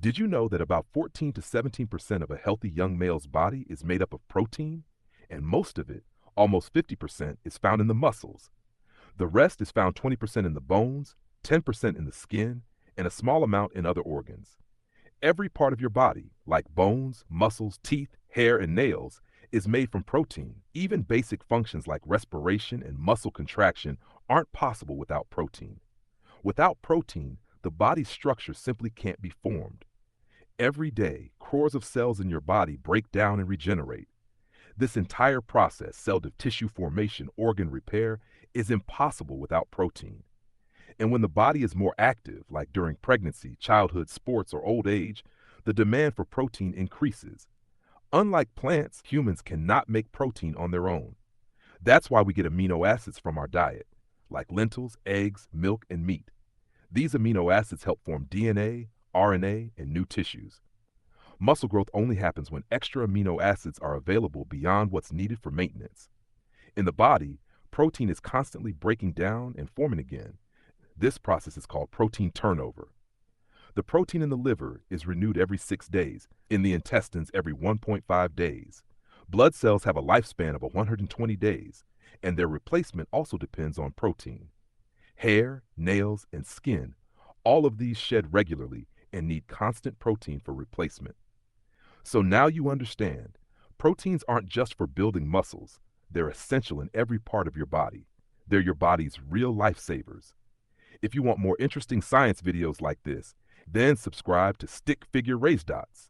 Did you know that about 14 to 17% of a healthy young male's body is made up of protein? And most of it, almost 50%, is found in the muscles. The rest is found 20% in the bones, 10% in the skin, and a small amount in other organs. Every part of your body, like bones, muscles, teeth, hair, and nails, is made from protein. Even basic functions like respiration and muscle contraction aren't possible without protein. Without protein, the body's structure simply can't be formed. Every day, crores of cells in your body break down and regenerate. This entire process, cell to tissue formation, organ repair, is impossible without protein. And when the body is more active, like during pregnancy, childhood, sports, or old age, the demand for protein increases. Unlike plants, humans cannot make protein on their own. That's why we get amino acids from our diet, like lentils, eggs, milk, and meat. These amino acids help form DNA, RNA, and new tissues. Muscle growth only happens when extra amino acids are available beyond what's needed for maintenance. In the body, protein is constantly breaking down and forming again. This process is called protein turnover. The protein in the liver is renewed every 6 days, in the intestines every 1.5 days. Blood cells have a lifespan of 120 days, and their replacement also depends on protein. Hair, nails, and skin, all of these shed regularly and need constant protein for replacement. So now you understand, proteins aren't just for building muscles, they're essential in every part of your body. They're your body's real lifesavers. If you want more interesting science videos like this, then subscribe to Stick Figure Raisdots.